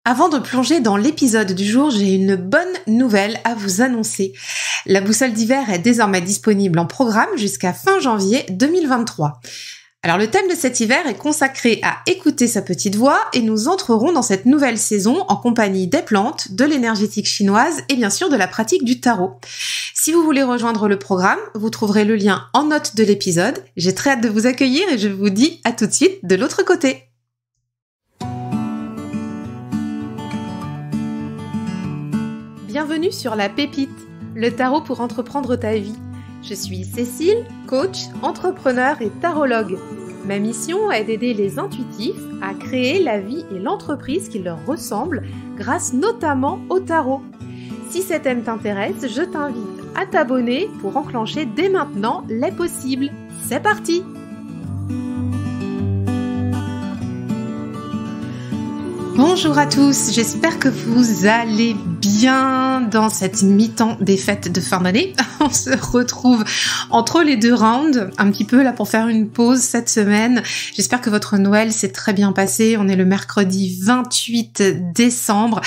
Avant de plonger dans l'épisode du jour, j'ai une bonne nouvelle à vous annoncer. La boussole d'hiver est désormais disponible en programme jusqu'à fin janvier 2023. Alors le thème de cet hiver est consacré à écouter sa petite voix et nous entrerons dans cette nouvelle saison en compagnie des plantes, de l'énergétique chinoise et bien sûr de la pratique du tarot. Si vous voulez rejoindre le programme, vous trouverez le lien en note de l'épisode. J'ai très hâte de vous accueillir et je vous dis à tout de suite de l'autre côté. Bienvenue sur La Pépite, le tarot pour entreprendre ta vie. Je suis Cécile, coach, entrepreneur et tarologue. Ma mission est d'aider les intuitifs à créer la vie et l'entreprise qui leur ressemblent grâce notamment au tarot. Si ces thèmes t'intéressent, je t'invite à t'abonner pour enclencher dès maintenant les possibles. C'est parti! Bonjour à tous, j'espère que vous allez bien dans cette mi-temps des fêtes de fin d'année. On se retrouve entre les deux rounds, un petit peu là pour faire une pause cette semaine. J'espère que votre Noël s'est très bien passé. On est le mercredi 28 décembre.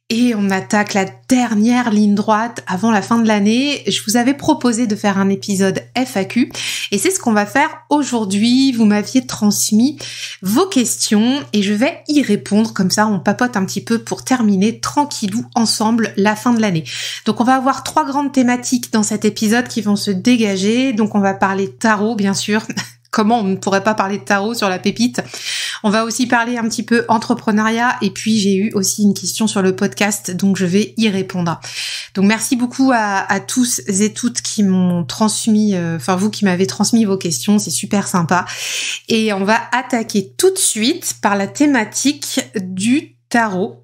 Et on attaque la dernière ligne droite avant la fin de l'année. Je vous avais proposé de faire un épisode FAQ et c'est ce qu'on va faire aujourd'hui. Vous m'aviez transmis vos questions et je vais y répondre. Comme ça, on papote un petit peu pour terminer tranquillou ensemble la fin de l'année. Donc on va avoir 3 grandes thématiques dans cet épisode qui vont se dégager. Donc on va parler tarot, bien sûr. Comment on ne pourrait pas parler de tarot sur La Pépite? On va aussi parler un petit peu entrepreneuriat et puis j'ai eu aussi une question sur le podcast, donc je vais y répondre. Donc merci beaucoup à tous et toutes qui m'ont transmis, vous qui m'avez transmis vos questions, c'est super sympa. Et on va attaquer tout de suite par la thématique du tarot.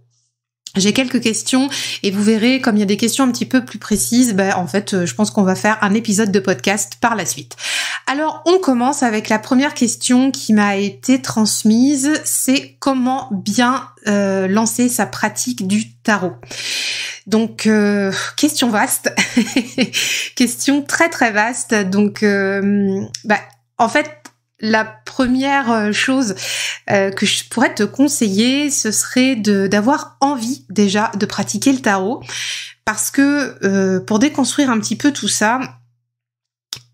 J'ai quelques questions et vous verrez, comme il y a des questions un petit peu plus précises, je pense qu'on va faire un épisode de podcast par la suite. Alors, on commence avec la première question qui m'a été transmise, c'est comment bien lancer sa pratique du tarot. Donc, question vaste, question très très vaste. Donc, en fait, la première chose que je pourrais te conseiller, ce serait d'avoir envie déjà de pratiquer le tarot, parce que pour déconstruire un petit peu tout ça,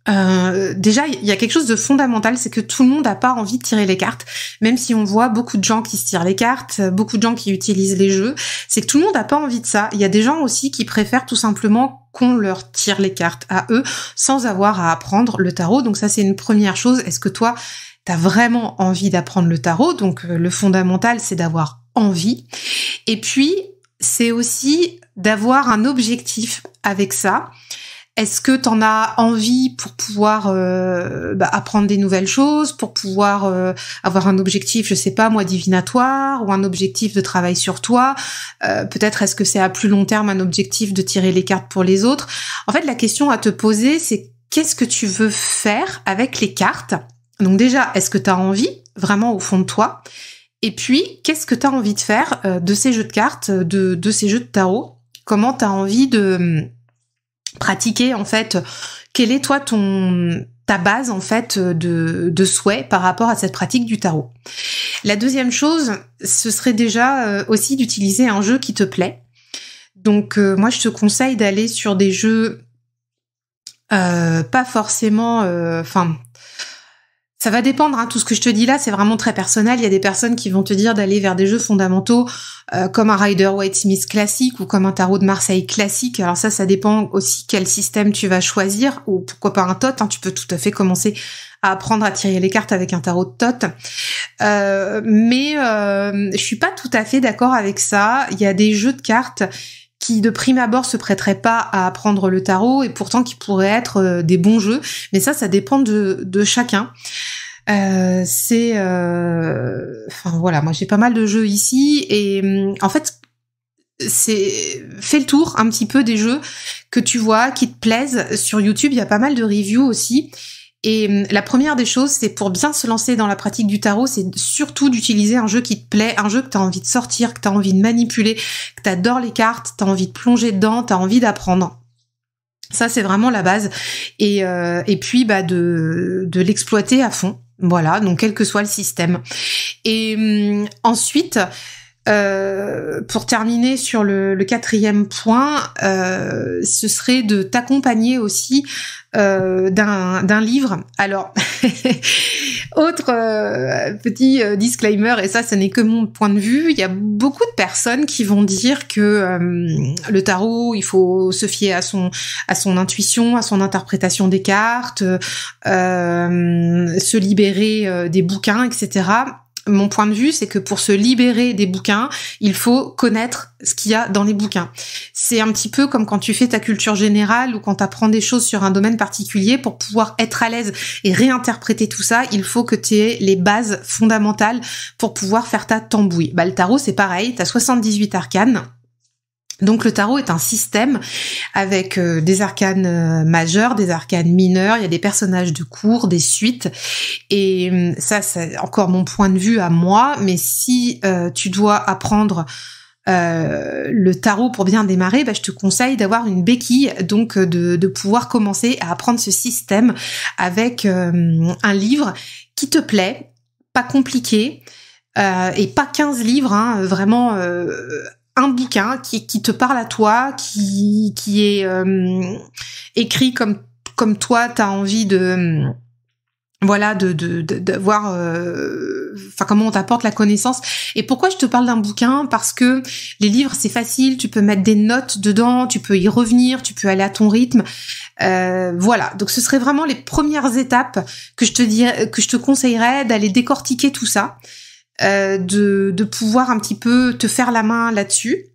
déjà il y a quelque chose de fondamental, c'est que tout le monde n'a pas envie de tirer les cartes, même si on voit beaucoup de gens qui se tirent les cartes, beaucoup de gens qui utilisent les jeux, c'est que tout le monde n'a pas envie de ça. Il y a des gens aussi qui préfèrent tout simplement qu'on leur tire les cartes à eux sans avoir à apprendre le tarot. Donc ça c'est une première chose. Est-ce que toi t'as vraiment envie d'apprendre le tarot? Donc le fondamental c'est d'avoir envie. Et puis c'est aussi d'avoir un objectif avec ça. Est-ce que t'en as envie pour pouvoir apprendre des nouvelles choses, pour pouvoir avoir un objectif, je sais pas moi, divinatoire, ou un objectif de travail sur toi? Peut-être est-ce que c'est à plus long terme un objectif de tirer les cartes pour les autres? En fait, la question à te poser, c'est qu'est-ce que tu veux faire avec les cartes? Donc déjà, est-ce que t'as envie, vraiment au fond de toi? Et puis, qu'est-ce que t'as envie de faire de ces jeux de cartes, de ces jeux de tarot? Comment t'as envie de pratiquer, en fait, quelle est toi ta base en fait de souhait par rapport à cette pratique du tarot. La deuxième chose, ce serait déjà aussi d'utiliser un jeu qui te plaît. Donc moi je te conseille d'aller sur des jeux pas forcément ça va dépendre, tout ce que je te dis là, c'est vraiment très personnel. Il y a des personnes qui vont te dire d'aller vers des jeux fondamentaux comme un Rider-Waite-Smith classique ou comme un tarot de Marseille classique. Alors ça dépend aussi quel système tu vas choisir, ou pourquoi pas un tot. Tu peux tout à fait commencer à apprendre à tirer les cartes avec un tarot de tot. Mais je suis pas tout à fait d'accord avec ça. Il y a des jeux de cartes qui de prime abord se prêteraient pas à apprendre le tarot et pourtant qui pourraient être des bons jeux, mais ça dépend de chacun. Moi j'ai pas mal de jeux ici et en fait fais le tour un petit peu des jeux que tu vois qui te plaisent sur YouTube. Il y a pas mal de reviews aussi. Et la première des choses, c'est pour bien se lancer dans la pratique du tarot, c'est surtout d'utiliser un jeu qui te plaît, un jeu que tu as envie de sortir, que tu as envie de manipuler, que tu adores les cartes, tu as envie de plonger dedans, tu as envie d'apprendre. Ça, c'est vraiment la base. Et puis de l'exploiter à fond. Voilà, donc quel que soit le système. Et ensuite, Pour terminer sur le 4e point, ce serait de t'accompagner aussi d'un livre. Alors, autre petit disclaimer, et ça, ce n'est que mon point de vue, il y a beaucoup de personnes qui vont dire que le tarot, il faut se fier à son intuition, à son interprétation des cartes, se libérer des bouquins, etc. Mon point de vue, c'est que pour se libérer des bouquins, il faut connaître ce qu'il y a dans les bouquins. C'est un petit peu comme quand tu fais ta culture générale ou quand tu apprends des choses sur un domaine particulier. Pour pouvoir être à l'aise et réinterpréter tout ça, il faut que tu aies les bases fondamentales pour pouvoir faire ta tambouille. Le tarot, c'est pareil, tu as 78 arcanes. Donc le tarot est un système avec des arcanes majeurs, des arcanes mineurs, il y a des personnages de cours, des suites, et ça c'est encore mon point de vue à moi, mais si tu dois apprendre le tarot pour bien démarrer, je te conseille d'avoir une béquille, donc de pouvoir commencer à apprendre ce système avec un livre qui te plaît, pas compliqué, et pas 15 livres, hein, vraiment... un bouquin qui te parle à toi, qui est écrit comme toi t'as envie de voir comment on t'apporte la connaissance. Et pourquoi je te parle d'un bouquin? Parce que les livres c'est facile, tu peux mettre des notes dedans, tu peux y revenir, tu peux aller à ton rythme. Donc ce serait vraiment les premières étapes que je te conseillerais d'aller décortiquer tout ça. De pouvoir un petit peu te faire la main là-dessus,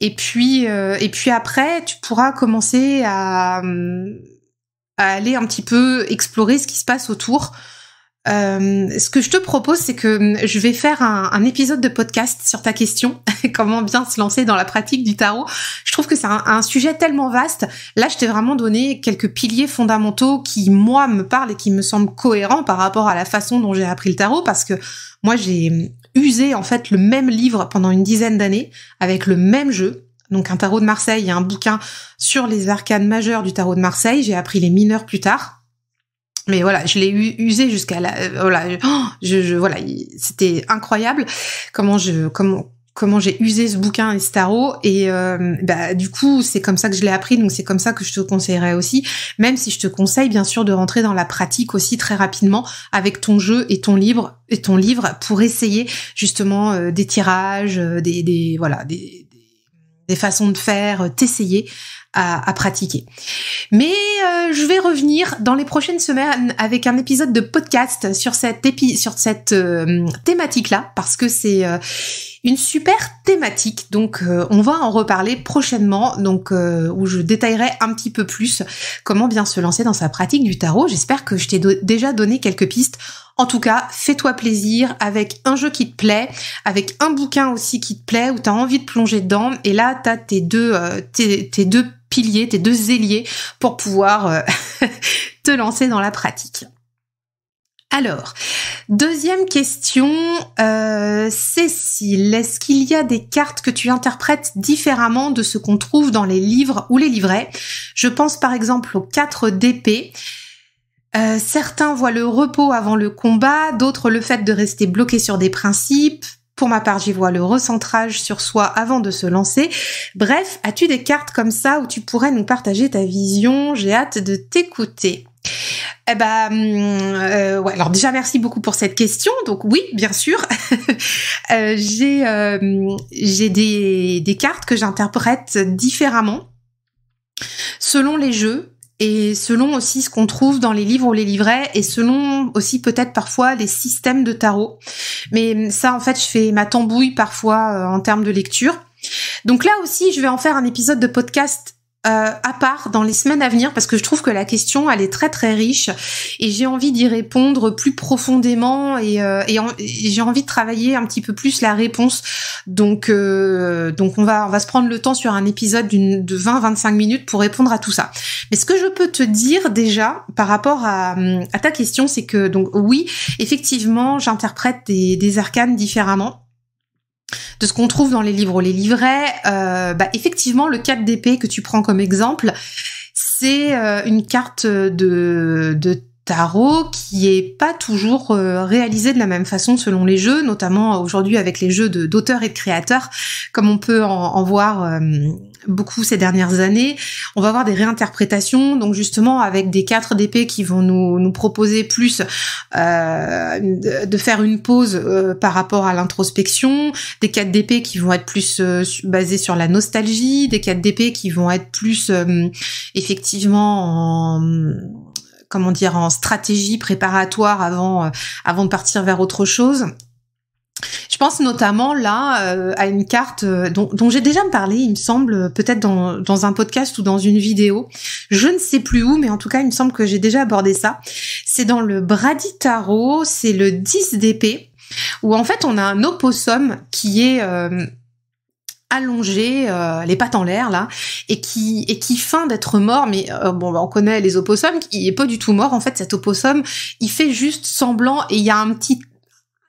et puis après tu pourras commencer à aller un petit peu explorer ce qui se passe autour. Ce que je te propose, c'est que je vais faire un épisode de podcast sur ta question, comment bien se lancer dans la pratique du tarot. Je trouve que c'est un sujet tellement vaste. Là, je t'ai vraiment donné quelques piliers fondamentaux qui, moi, me parlent et qui me semblent cohérents par rapport à la façon dont j'ai appris le tarot, parce que moi, j'ai usé, en fait, le même livre pendant une dizaine d'années, avec le même jeu. Donc, un tarot de Marseille et un bouquin sur les arcanes majeures du tarot de Marseille. J'ai appris les mineurs plus tard. Mais voilà, je l'ai usé jusqu'à la... c'était incroyable comment j'ai usé ce bouquin et ce tarot, et du coup c'est comme ça que je l'ai appris, donc c'est comme ça que je te conseillerais aussi, même si je te conseille bien sûr de rentrer dans la pratique aussi très rapidement avec ton jeu et ton livre pour essayer justement des tirages, des façons de faire, t'essayer à pratiquer. Mais je vais revenir dans les prochaines semaines avec un épisode de podcast sur cette thématique-là, parce que c'est une super thématique, donc on va en reparler prochainement, donc où je détaillerai un petit peu plus comment bien se lancer dans sa pratique du tarot. J'espère que je t'ai déjà donné quelques pistes. En tout cas, fais-toi plaisir avec un jeu qui te plaît, avec un bouquin aussi qui te plaît, où tu as envie de plonger dedans, et là tu as tes deux piliers, tes deux ailiers pour pouvoir te lancer dans la pratique. Alors, deuxième question, Cécile, est-ce qu'il y a des cartes que tu interprètes différemment de ce qu'on trouve dans les livres ou les livrets? Je pense par exemple aux 4 d'épée. Certains voient le repos avant le combat, d'autres le fait de rester bloqué sur des principes. Pour ma part, j'y vois le recentrage sur soi avant de se lancer. Bref, as-tu des cartes comme ça où tu pourrais nous partager ta vision? J'ai hâte de t'écouter. Alors déjà merci beaucoup pour cette question. Donc oui, bien sûr, j'ai des cartes que j'interprète différemment selon les jeux et selon aussi ce qu'on trouve dans les livres ou les livrets, et selon aussi peut-être parfois les systèmes de tarot. Mais ça, en fait, je fais ma tambouille parfois en termes de lecture. Donc là aussi, je vais en faire un épisode de podcast à part dans les semaines à venir, parce que je trouve que la question elle est très très riche et j'ai envie d'y répondre plus profondément, et j'ai envie de travailler un petit peu plus la réponse. Donc on va se prendre le temps sur un épisode de 20-25 minutes pour répondre à tout ça. Mais ce que je peux te dire déjà par rapport à ta question, c'est que donc oui, effectivement, j'interprète des arcanes différemment de ce qu'on trouve dans les livres ou les livrets. Effectivement, le 4 d'épée que tu prends comme exemple, c'est une carte de tarot qui est pas toujours réalisé de la même façon selon les jeux, notamment aujourd'hui avec les jeux d'auteurs et de créateurs, comme on peut en voir beaucoup ces dernières années. On va avoir des réinterprétations, donc justement avec des 4 d'épée qui vont nous proposer plus de faire une pause par rapport à l'introspection, des 4 d'épée qui vont être plus basés sur la nostalgie, des 4 d'épée qui vont être plus effectivement en stratégie préparatoire avant de partir vers autre chose. Je pense notamment là à une carte dont j'ai déjà parlé, il me semble, peut-être dans un podcast ou dans une vidéo. Je ne sais plus où, mais en tout cas, il me semble que j'ai déjà abordé ça. C'est dans le Brady Tarot, c'est le 10 d'épée, où en fait on a un opossum qui est allongé, les pattes en l'air là, et qui feint d'être mort, mais on connaît les opossums, il est pas du tout mort. En fait, cet opossum, il fait juste semblant, et il y a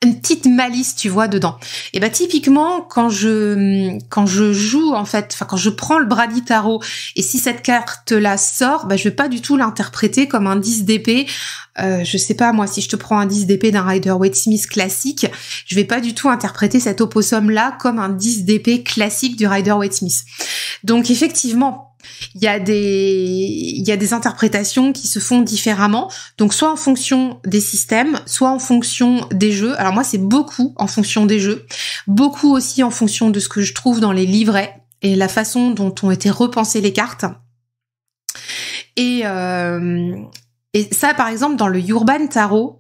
une petite malice, tu vois, dedans. Et bah typiquement quand je joue en fait, quand je prends le Brady Tarot, et si cette carte là sort, je vais pas du tout l'interpréter comme un 10 d'épée. Je sais pas, moi, si je te prends un 10 d'épée d'un Rider-Waite-Smith classique, je vais pas du tout interpréter cet opossum là comme un 10 d'épée classique du Rider-Waite-Smith. Donc effectivement, il y a des interprétations qui se font différemment, donc soit en fonction des systèmes, soit en fonction des jeux. Alors moi, c'est beaucoup en fonction des jeux, beaucoup aussi en fonction de ce que je trouve dans les livrets et la façon dont ont été repensées les cartes. Et ça, par exemple, dans le Urban Tarot,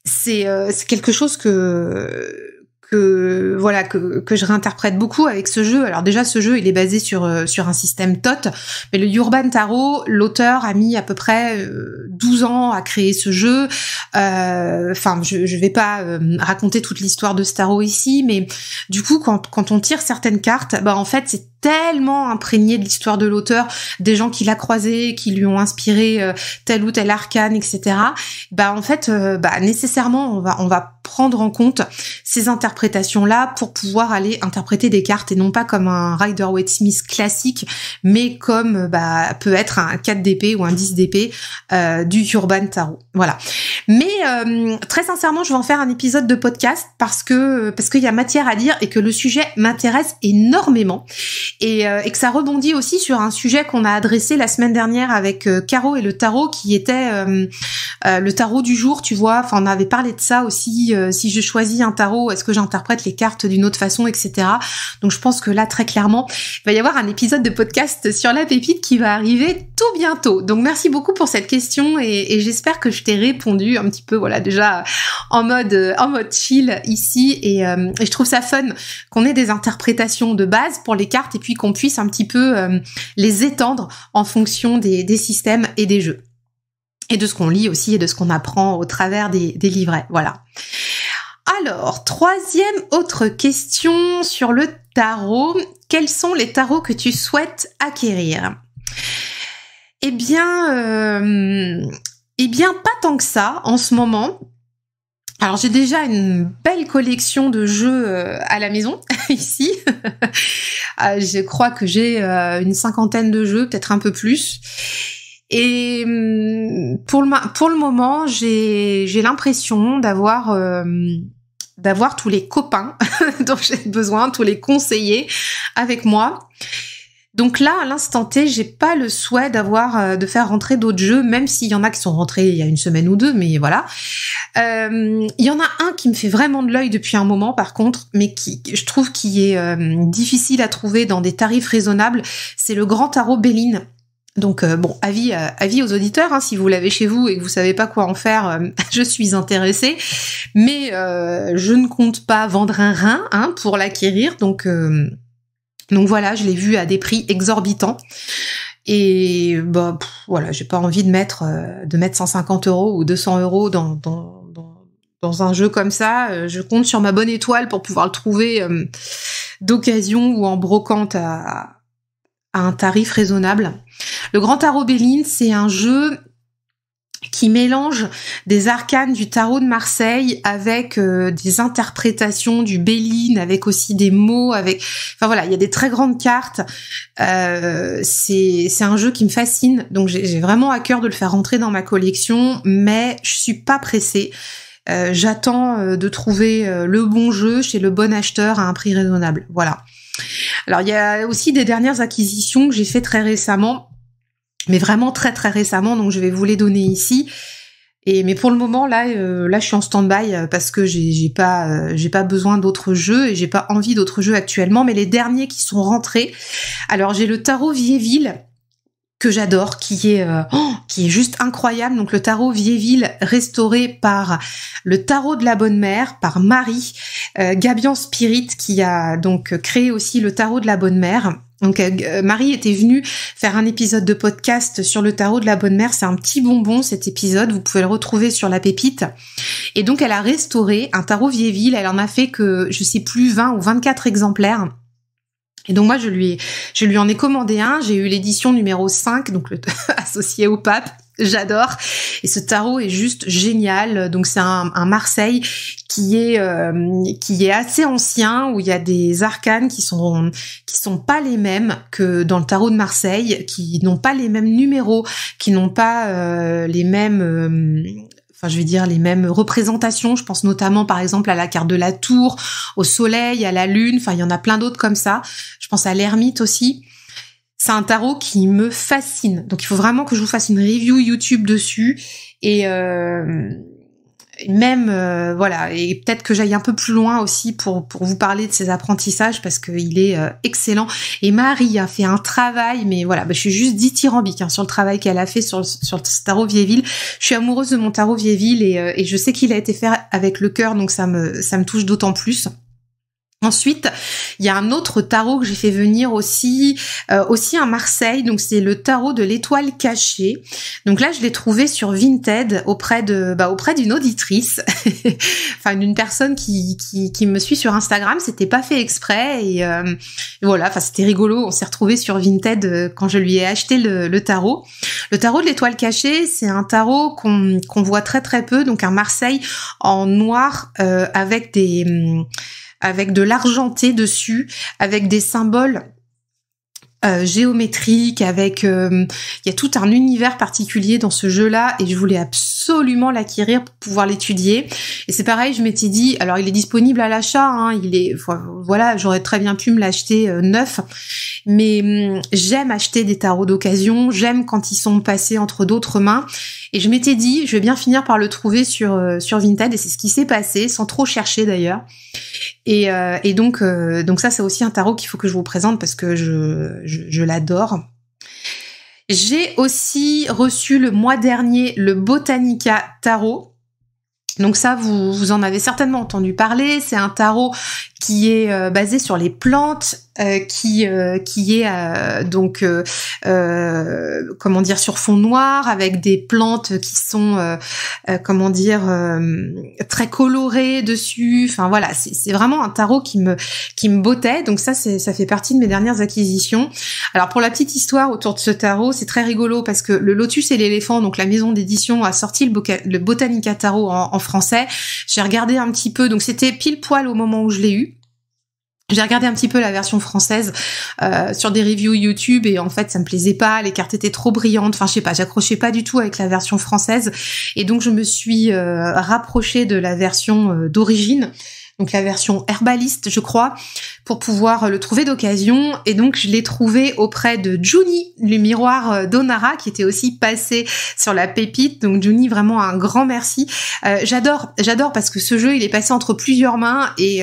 c'est quelque chose que je réinterprète beaucoup avec ce jeu. Alors déjà, ce jeu, il est basé sur un système TOT, mais le Urban Tarot, l'auteur a mis à peu près 12 ans à créer ce jeu. Je vais pas raconter toute l'histoire de ce tarot ici, mais du coup, quand on tire certaines cartes, en fait, c'est tellement imprégné de l'histoire de l'auteur, des gens qui l'a croisé, qui lui ont inspiré tel ou tel arcane, etc. En fait, nécessairement, on va prendre en compte ces interprétations-là pour pouvoir aller interpréter des cartes, et non pas comme un Rider-Waite-Smith classique, mais comme peut être un 4 d'épée ou un 10 d'épée du Urban Tarot. Voilà. Mais très sincèrement, je vais en faire un épisode de podcast parce qu'il y a matière à dire et que le sujet m'intéresse énormément. Et que ça rebondit aussi sur un sujet qu'on a adressé la semaine dernière avec Caro et le tarot, qui était le tarot du jour, tu vois. Enfin, on avait parlé de ça aussi. Si je choisis un tarot, est-ce que j'interprète les cartes d'une autre façon, etc. Donc, je pense que là, très clairement, il va y avoir un épisode de podcast sur la pépite qui va arriver tout bientôt. Donc, merci beaucoup pour cette question, et j'espère que je t'ai répondu un petit peu, voilà, déjà en mode chill ici. Et je trouve ça fun qu'on ait des interprétations de base pour les cartes, et puis qu'on puisse un petit peu les étendre en fonction des systèmes et des jeux. Et de ce qu'on lit aussi, et de ce qu'on apprend au travers des livrets. Voilà. Alors, troisième autre question sur le tarot. Quels sont les tarots que tu souhaites acquérir ? Eh bien, pas tant que ça en ce moment. Alors, j'ai déjà une belle collection de jeux à la maison, ici. Je crois que j'ai une 50aine de jeux, peut-être un peu plus. Et pour le moment, j'ai l'impression d'avoir tous les copains dont j'ai besoin, tous les conseillers avec moi. Donc là, à l'instant T, j'ai pas le souhait de faire rentrer d'autres jeux, même s'il y en a qui sont rentrés il y a une semaine ou deux, mais voilà. Il y en a un qui me fait vraiment de l'œil depuis un moment, par contre, mais je trouve qui est difficile à trouver dans des tarifs raisonnables. C'est le Grand Tarot Béline. Donc avis aux auditeurs, hein, si vous l'avez chez vous et que vous savez pas quoi en faire, je suis intéressée, mais je ne compte pas vendre un rein pour l'acquérir, donc voilà, je l'ai vu à des prix exorbitants, et voilà, j'ai pas envie de mettre 150 € ou 200 € dans un jeu comme ça. Je compte sur ma bonne étoile pour pouvoir le trouver d'occasion ou en brocante à un tarif raisonnable. Le Grand Tarot Béline, c'est un jeu qui mélange des arcanes du tarot de Marseille avec des interprétations du Béline, avec aussi des mots, enfin voilà, il y a des très grandes cartes. C'est un jeu qui me fascine, donc j'ai vraiment à cœur de le faire rentrer dans ma collection, mais je suis pas pressée. J'attends de trouver le bon jeu chez le bon acheteur à un prix raisonnable. Voilà. Alors il y a aussi des dernières acquisitions que j'ai fait très récemment, mais vraiment très très récemment, donc je vais vous les donner ici. Mais pour le moment là je suis en stand-by parce que j'ai pas besoin d'autres jeux et j'ai pas envie d'autres jeux actuellement. Mais les derniers qui sont rentrés, alors j'ai le tarot Viéville que j'adore, qui est juste incroyable. Donc le tarot Viéville restauré par le tarot de la bonne mère, par Marie Gabian Spirit, qui a donc créé aussi le tarot de la bonne mère. Donc Marie était venue faire un épisode de podcast sur le tarot de la bonne mère. C'est un petit bonbon cet épisode, vous pouvez le retrouver sur la pépite. Et donc elle a restauré un tarot Viéville, elle en a fait que je sais plus 20 ou 24 exemplaires. Et donc moi je lui en ai commandé un, j'ai eu l'édition numéro 5, donc associé au pape, j'adore. Et ce tarot est juste génial. Donc c'est un Marseille qui est assez ancien, où il y a des arcanes qui sont pas les mêmes que dans le tarot de Marseille, qui n'ont pas les mêmes numéros, qui n'ont pas les mêmes les mêmes représentations. Je pense notamment, par exemple, à la carte de la tour, au soleil, à la lune. Enfin, il y en a plein d'autres comme ça. Je pense à l'ermite aussi. C'est un tarot qui me fascine. Donc, il faut vraiment que je vous fasse une review YouTube dessus. Et voilà. Et peut-être que j'aille un peu plus loin aussi pour vous parler de ses apprentissages, parce qu'il est excellent. Et Marie a fait un travail, mais voilà, je suis juste dithyrambique sur le travail qu'elle a fait sur ce tarot Viéville. Je suis amoureuse de mon tarot Viéville et je sais qu'il a été fait avec le cœur, donc ça me touche d'autant plus. Ensuite, il y a un autre tarot que j'ai fait venir aussi à Marseille. Donc c'est le tarot de l'étoile cachée. Donc là, je l'ai trouvé sur Vinted auprès d'une auditrice, enfin d'une personne qui me suit sur Instagram. C'était pas fait exprès et voilà. Enfin c'était rigolo. On s'est retrouvés sur Vinted quand je lui ai acheté le tarot. Le tarot de l'étoile cachée, c'est un tarot qu'on voit très très peu. Donc un Marseille en noir avec de l'argenté dessus, avec des symboles géométriques, avec il y a tout un univers particulier dans ce jeu-là et je voulais absolument l'acquérir pour pouvoir l'étudier. Et c'est pareil, je m'étais dit, alors il est disponible à l'achat, voilà, j'aurais très bien pu me l'acheter neuf, mais j'aime acheter des tarots d'occasion, j'aime quand ils sont passés entre d'autres mains. Et je m'étais dit, je vais bien finir par le trouver sur Vinted, et c'est ce qui s'est passé, sans trop chercher d'ailleurs. Et donc ça, c'est aussi un tarot qu'il faut que je vous présente parce que je l'adore. J'ai aussi reçu le mois dernier le Botanica Tarot. Donc ça, vous en avez certainement entendu parler. C'est un tarot qui est basé sur les plantes, qui est sur fond noir, avec des plantes qui sont très colorées dessus. Enfin voilà, c'est vraiment un tarot qui me bottait. Donc ça fait partie de mes dernières acquisitions. Alors pour la petite histoire autour de ce tarot, c'est très rigolo parce que le Lotus et l'éléphant, donc la maison d'édition, a sorti le Botanica Tarot en français. J'ai regardé un petit peu, donc c'était pile poil au moment où je l'ai eu. J'ai regardé un petit peu la version française sur des reviews YouTube et en fait ça me plaisait pas, les cartes étaient trop brillantes, enfin je sais pas, j'accrochais pas du tout avec la version française et donc je me suis rapprochée de la version d'origine, donc la version herbaliste je crois, pour pouvoir le trouver d'occasion. Et donc je l'ai trouvé auprès de Juni, le miroir d'Onara, qui était aussi passé sur la pépite. Donc Juni, vraiment un grand merci. J'adore parce que ce jeu il est passé entre plusieurs mains et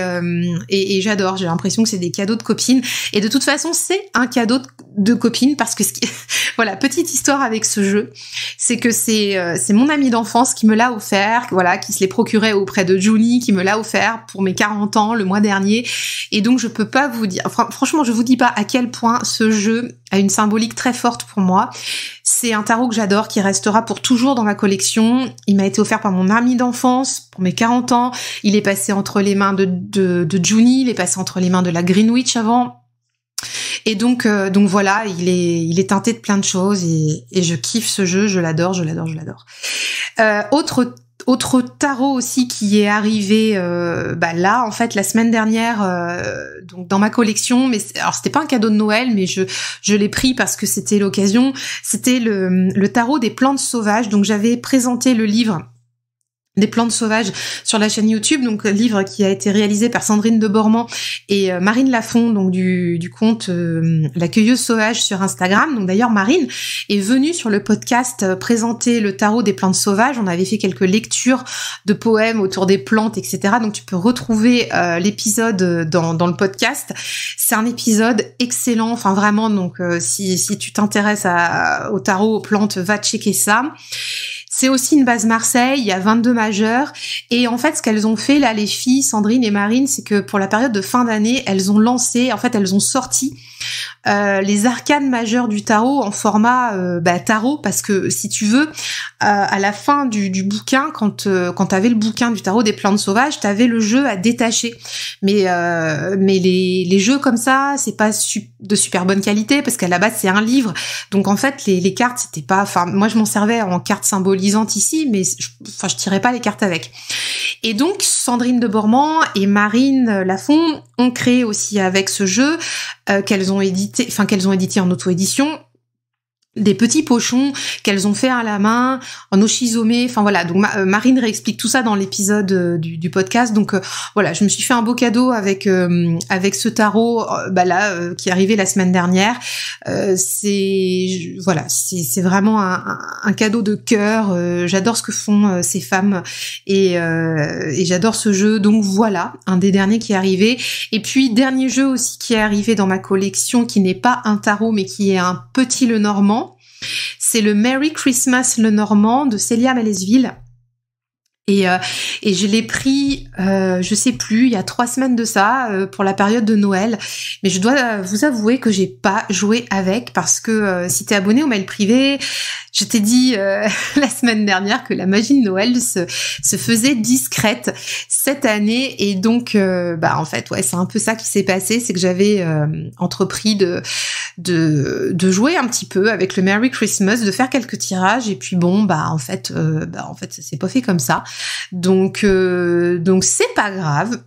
j'adore. J'ai l'impression que c'est des cadeaux de copines et de toute façon c'est un cadeau de copines parce que voilà, petite histoire avec ce jeu, c'est que c'est mon ami d'enfance qui me l'a offert, voilà, qui se l'est procuré auprès de Juni, qui me l'a offert pour mes 40 ans le mois dernier. Et donc je peux pas vous dire, franchement je vous dis pas à quel point ce jeu a une symbolique très forte pour moi. C'est un tarot que j'adore, qui restera pour toujours dans ma collection. Il m'a été offert par mon ami d'enfance pour mes 40 ans. Il est passé entre les mains de Juni, il est passé entre les mains de la Greenwich avant. Et donc voilà, il est teinté de plein de choses et je kiffe ce jeu, je l'adore. Autre tarot aussi qui est arrivé là en fait la semaine dernière donc dans ma collection, mais alors c'était pas un cadeau de Noël, mais je l'ai pris parce que c'était l'occasion. C'était le tarot des plantes sauvages. Donc j'avais présenté le livre des plantes sauvages sur la chaîne YouTube, donc livre qui a été réalisé par Sandrine de Bormand et Marine Lafont, donc du compte La Cueilleuse Sauvage sur Instagram. Donc d'ailleurs Marine est venue sur le podcast présenter le tarot des plantes sauvages. On avait fait quelques lectures de poèmes autour des plantes, etc. Donc tu peux retrouver l'épisode dans le podcast. C'est un épisode excellent, enfin vraiment. Donc si tu t'intéresses au tarot, aux plantes, va checker ça. C'est aussi une base Marseille, il y a 22 majeurs. Et en fait, ce qu'elles ont fait, là, les filles, Sandrine et Marine, c'est que pour la période de fin d'année, elles ont sorti les arcanes majeures du tarot en format tarot, parce que si tu veux, à la fin du bouquin, quand t'avais le bouquin du tarot des plantes sauvages, t'avais le jeu à détacher. Mais les jeux comme ça, c'est pas de super bonne qualité, parce qu'à la base c'est un livre. Donc en fait les cartes c'était pas, enfin moi je m'en servais en cartes symbolisantes ici, mais je tirais pas les cartes avec. Et donc Sandrine de Bormand et Marine Lafont ont créé aussi avec ce jeu qu'elles ont édité en auto-édition, des petits pochons qu'elles ont fait à la main, en oshizome, enfin voilà. Donc Marine réexplique tout ça dans l'épisode du podcast. Donc voilà, je me suis fait un beau cadeau avec ce tarot qui est arrivé la semaine dernière. C'est vraiment un cadeau de cœur. J'adore ce que font ces femmes et j'adore ce jeu. Donc voilà, un des derniers qui est arrivé. Et puis dernier jeu aussi qui est arrivé dans ma collection, qui n'est pas un tarot mais qui est un petit Lenormand. C'est le Merry Christmas Lenormand de Célia Mélesville. Et je l'ai pris, je sais plus, il y a 3 semaines de ça, pour la période de Noël. Mais je dois vous avouer que j'ai pas joué avec, parce que si t'es abonné au mail privé, je t'ai dit la semaine dernière que la magie de Noël se faisait discrète cette année. Et donc, en fait, ouais, c'est un peu ça qui s'est passé, c'est que j'avais entrepris de jouer un petit peu avec le Merry Christmas, de faire quelques tirages, et puis en fait, ça s'est pas fait comme ça. Donc c'est pas grave.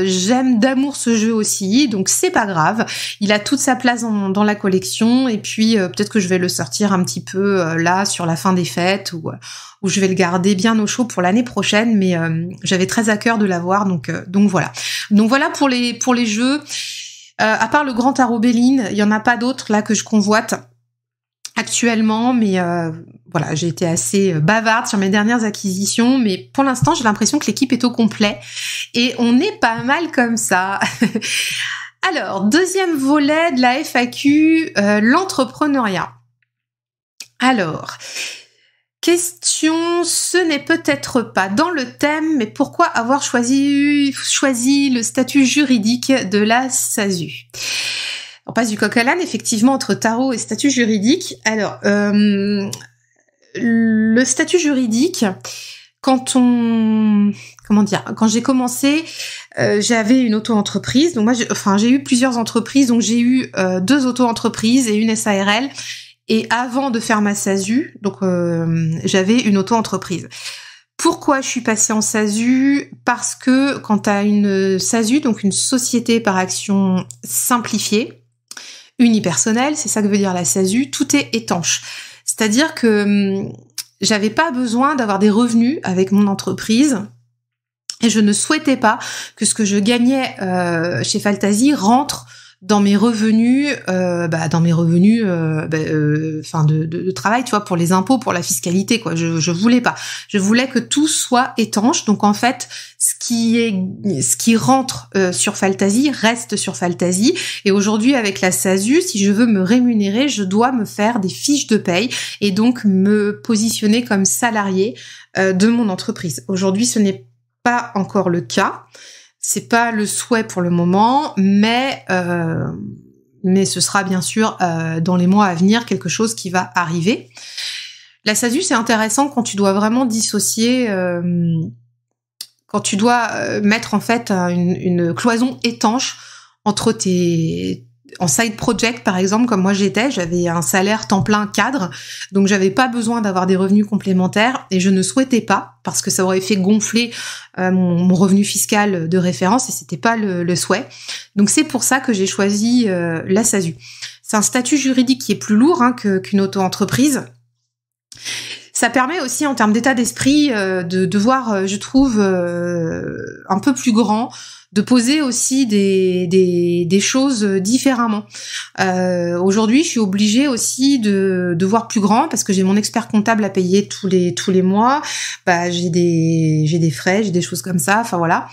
J'aime d'amour ce jeu aussi, donc c'est pas grave. Il a toute sa place dans la collection, et puis peut-être que je vais le sortir un petit peu là sur la fin des fêtes, ou je vais le garder bien au chaud pour l'année prochaine. Mais j'avais très à cœur de l'avoir, donc voilà. Donc voilà pour les jeux. À part le grand tarot Béline, il y en a pas d'autres là que je convoite actuellement, mais voilà, j'ai été assez bavarde sur mes dernières acquisitions, mais pour l'instant j'ai l'impression que l'équipe est au complet et on est pas mal comme ça. Alors, deuxième volet de la FAQ, l'entrepreneuriat. Alors, question, ce n'est peut-être pas dans le thème, mais pourquoi avoir choisi le statut juridique de la SASU ? On passe du coq à l'âne, effectivement, entre tarot et statut juridique. Alors, le statut juridique, quand j'ai commencé, j'avais une auto-entreprise. Donc moi, j'ai eu plusieurs entreprises. Donc j'ai eu 2 auto-entreprises et une SARL. Et avant de faire ma SASU, donc j'avais une auto-entreprise. Pourquoi je suis passée en SASU ? Parce que quand tu as une SASU, donc une société par action simplifiée, unipersonnelle, c'est ça que veut dire la SASU, tout est étanche. C'est-à-dire que j'avais pas besoin d'avoir des revenus avec mon entreprise, et je ne souhaitais pas que ce que je gagnais chez Faltasy rentre dans mes revenus, de travail, tu vois, pour les impôts, pour la fiscalité, quoi. Je voulais pas. Je voulais que tout soit étanche. Donc en fait, ce qui rentre sur Faltasy reste sur Faltasy. Et aujourd'hui, avec la SASU, si je veux me rémunérer, je dois me faire des fiches de paye et donc me positionner comme salarié de mon entreprise. Aujourd'hui, ce n'est pas encore le cas. C'est pas le souhait pour le moment, mais ce sera bien sûr dans les mois à venir quelque chose qui va arriver. La SASU, c'est intéressant quand tu dois vraiment dissocier, quand tu dois mettre en fait une cloison étanche entre tes en side project, par exemple, comme moi j'avais un salaire temps plein cadre, donc j'avais pas besoin d'avoir des revenus complémentaires et je ne souhaitais pas parce que ça aurait fait gonfler mon revenu fiscal de référence et c'était pas le souhait. Donc c'est pour ça que j'ai choisi la SASU. C'est un statut juridique qui est plus lourd qu'une auto-entreprise. Ça permet aussi en termes d'état d'esprit de voir, je trouve, un peu plus grand, de poser aussi des choses différemment. Aujourd'hui, je suis obligée aussi de voir plus grand parce que j'ai mon expert comptable à payer tous les mois. J'ai des frais, j'ai des choses comme ça. Enfin voilà.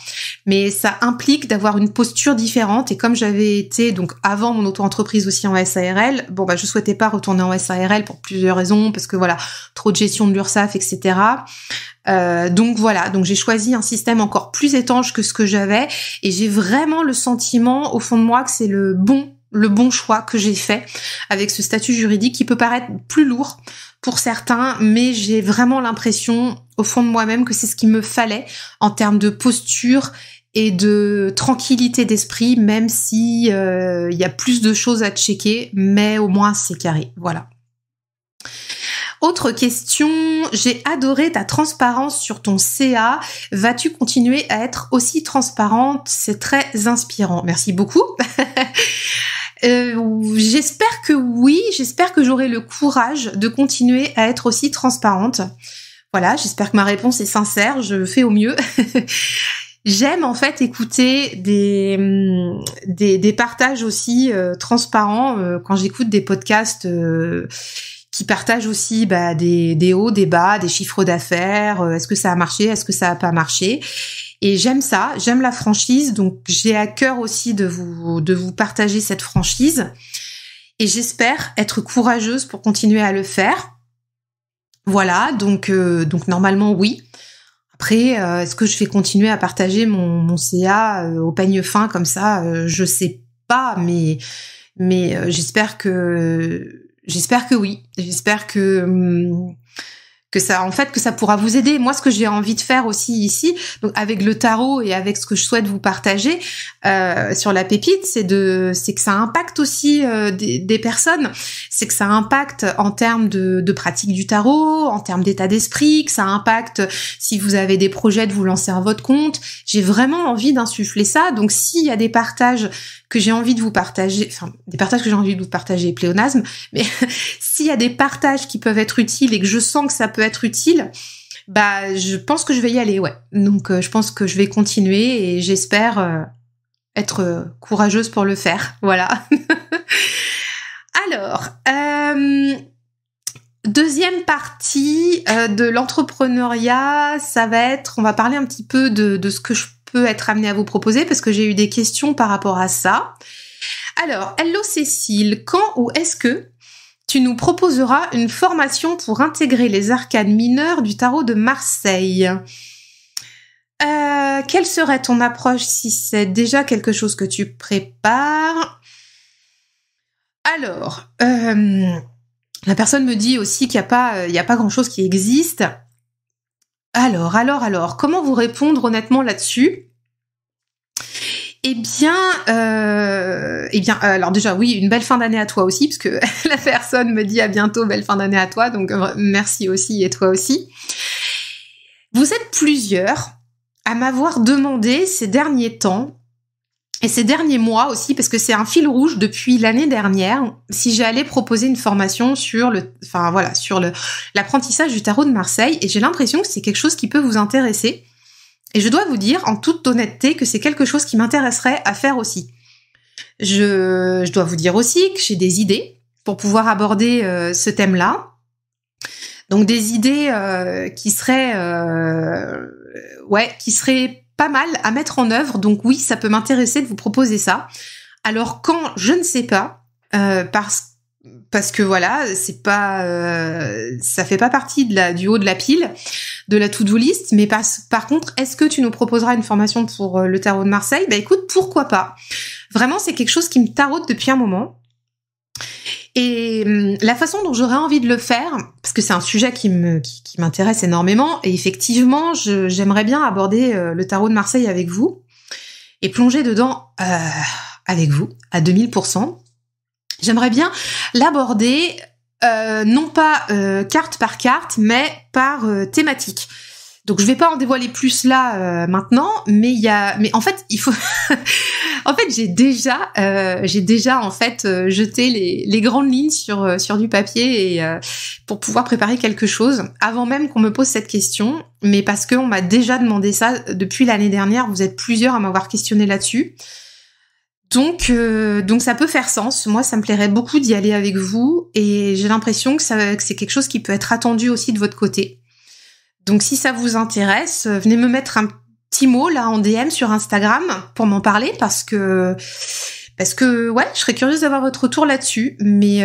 Mais ça implique d'avoir une posture différente. Et comme j'avais été donc avant mon auto-entreprise aussi en SARL, je souhaitais pas retourner en SARL pour plusieurs raisons parce que voilà, trop de gestion de l'URSSAF, etc. Donc voilà, donc j'ai choisi un système encore plus étanche que ce que j'avais et j'ai vraiment le sentiment au fond de moi que c'est le bon choix que j'ai fait avec ce statut juridique qui peut paraître plus lourd pour certains, mais j'ai vraiment l'impression au fond de moi-même que c'est ce qu'il me fallait en termes de posture et de tranquillité d'esprit, même si il y a plus de choses à checker, mais au moins c'est carré, voilà. Autre question, j'ai adoré ta transparence sur ton CA. Vas-tu continuer à être aussi transparente? C'est très inspirant. Merci beaucoup. J'espère que oui, j'espère que j'aurai le courage de continuer à être aussi transparente. Voilà, j'espère que ma réponse est sincère, je fais au mieux. J'aime en fait écouter des partages aussi transparents quand j'écoute des podcasts qui partagent aussi des hauts, des bas, des chiffres d'affaires, est-ce que ça a marché, est-ce que ça a pas marché. Et j'aime ça, j'aime la franchise, donc j'ai à cœur aussi de vous partager cette franchise. Et j'espère être courageuse pour continuer à le faire. Voilà, donc normalement oui. Après, est-ce que je vais continuer à partager mon CA au peigne fin comme ça? Je sais pas, mais j'espère que oui. J'espère que ça pourra vous aider. Moi, ce que j'ai envie de faire aussi ici, donc avec le tarot et avec ce que je souhaite vous partager sur la pépite, c'est que ça impacte aussi des personnes. C'est que ça impacte en termes de pratique du tarot, en termes d'état d'esprit, que ça impacte si vous avez des projets de vous lancer à votre compte. J'ai vraiment envie d'insuffler ça. Donc, s'il y a des partages que j'ai envie de vous partager, pléonasme, mais s'il y a des partages qui peuvent être utiles et que je sens que ça peut être utile, je pense que je vais y aller, ouais. Donc, je pense que je vais continuer et j'espère être courageuse pour le faire, voilà. Alors, deuxième partie de l'entrepreneuriat, ça va être, on va parler un petit peu de ce que je peux être amenée à vous proposer parce que j'ai eu des questions par rapport à ça. Alors, hello Cécile, quand ou est-ce que tu nous proposeras une formation pour intégrer les arcanes mineures du tarot de Marseille? Quelle serait ton approche si c'est déjà quelque chose que tu prépares? Alors, la personne me dit aussi qu'il n'y a pas grand-chose qui existe. Alors, comment vous répondre honnêtement là-dessus? Alors déjà, oui, une belle fin d'année à toi aussi, parce que la personne me dit à bientôt, belle fin d'année à toi, donc merci aussi, et toi aussi. Vous êtes plusieurs à m'avoir demandé ces derniers temps, et ces derniers mois aussi, parce que c'est un fil rouge depuis l'année dernière, si j'allais proposer une formation sur l'apprentissage du tarot de Marseille, et j'ai l'impression que c'est quelque chose qui peut vous intéresser. Et je dois vous dire, en toute honnêteté, que c'est quelque chose qui m'intéresserait à faire aussi. Je dois vous dire aussi que j'ai des idées pour pouvoir aborder ce thème-là. Donc des idées qui seraient pas mal à mettre en œuvre. Donc oui, ça peut m'intéresser de vous proposer ça. Alors quand, je ne sais pas, parce que voilà, c'est pas, ça fait pas partie du haut de la pile, de la to-do list. Mais par contre, est-ce que tu nous proposeras une formation pour le tarot de Marseille? Écoute, pourquoi pas? Vraiment, c'est quelque chose qui me taraude depuis un moment. Et la façon dont j'aurais envie de le faire, parce que c'est un sujet qui m'intéresse énormément, et effectivement, j'aimerais bien aborder le tarot de Marseille avec vous et plonger dedans avec vous à 2000%. J'aimerais bien l'aborder non pas carte par carte, mais par thématique. Donc je vais pas en dévoiler plus là maintenant, mais en fait il faut en fait j'ai déjà en fait jeté les grandes lignes sur du papier et pour pouvoir préparer quelque chose avant même qu'on me pose cette question, mais parce que on m'a déjà demandé ça depuis l'année dernière, vous êtes plusieurs à m'avoir questionné là-dessus. Donc ça peut faire sens. Moi, ça me plairait beaucoup d'y aller avec vous et j'ai l'impression que c'est quelque chose qui peut être attendu aussi de votre côté. Donc si ça vous intéresse, venez me mettre un petit mot là en DM sur Instagram pour m'en parler parce que ouais, je serais curieuse d'avoir votre retour là-dessus. Mais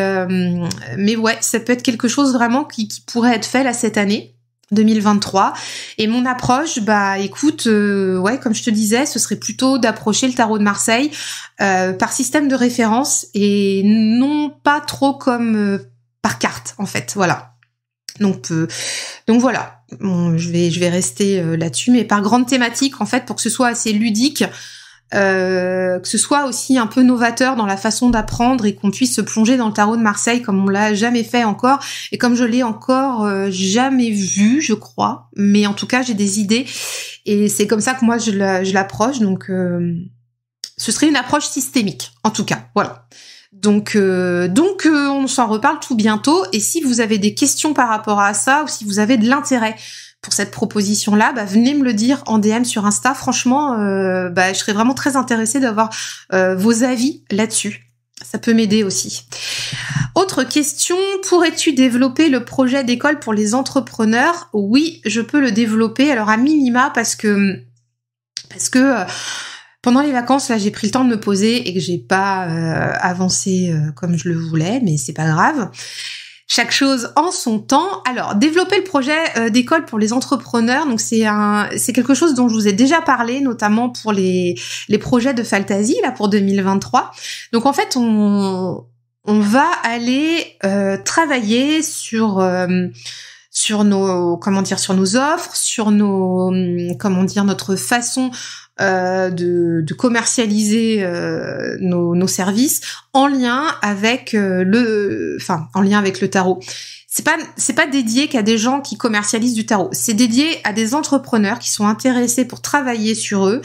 ouais, ça peut être quelque chose vraiment qui pourrait être fait là cette année 2023. Et mon approche, bah écoute, ouais, comme je te disais, ce serait plutôt d'approcher le tarot de Marseille par système de référence et non pas trop comme par carte en fait. Voilà. Donc voilà. Bon, je vais rester là-dessus, mais par grande thématique en fait pour que ce soit assez ludique, que ce soit aussi un peu novateur dans la façon d'apprendre et qu'on puisse se plonger dans le tarot de Marseille comme on l'a jamais fait encore et comme je l'ai encore jamais vu, je crois. Mais en tout cas, j'ai des idées et c'est comme ça que moi je l'approche. Donc, ce serait une approche systémique, en tout cas. Voilà. Donc, on s'en reparle tout bientôt. Et si vous avez des questions par rapport à ça ou si vous avez de l'intérêt pour cette proposition-là, bah, venez me le dire en DM sur Insta. Franchement, je serais vraiment très intéressée d'avoir vos avis là-dessus. Ça peut m'aider aussi. Autre question, pourrais-tu développer le projet d'école pour les entrepreneurs ? Oui, je peux le développer. Alors à minima parce que pendant les vacances, là, j'ai pris le temps de me poser et que j'ai pas avancé comme je le voulais, mais c'est pas grave. Chaque chose en son temps. Alors, développer le projet d'école pour les entrepreneurs, donc c'est quelque chose dont je vous ai déjà parlé, notamment pour les projets de Faltasie là pour 2023. Donc en fait, on va aller travailler sur nos offres, sur notre façon de commercialiser nos services en lien avec le tarot. C'est pas dédié qu'à des gens qui commercialisent du tarot. C'est dédié à des entrepreneurs qui sont intéressés pour travailler sur eux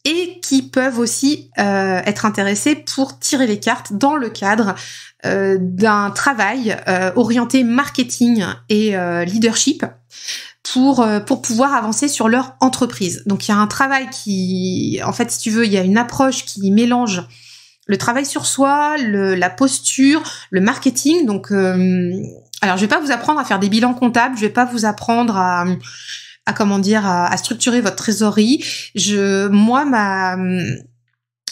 et qui peuvent aussi être intéressés pour tirer les cartes dans le cadre d'un travail orienté marketing et leadership pour pouvoir avancer sur leur entreprise. Donc il y a un travail qui, en fait, si tu veux, il y a une approche qui mélange le travail sur soi, la posture, le marketing. Donc alors je vais pas vous apprendre à faire des bilans comptables, je vais pas vous apprendre à structurer votre trésorerie.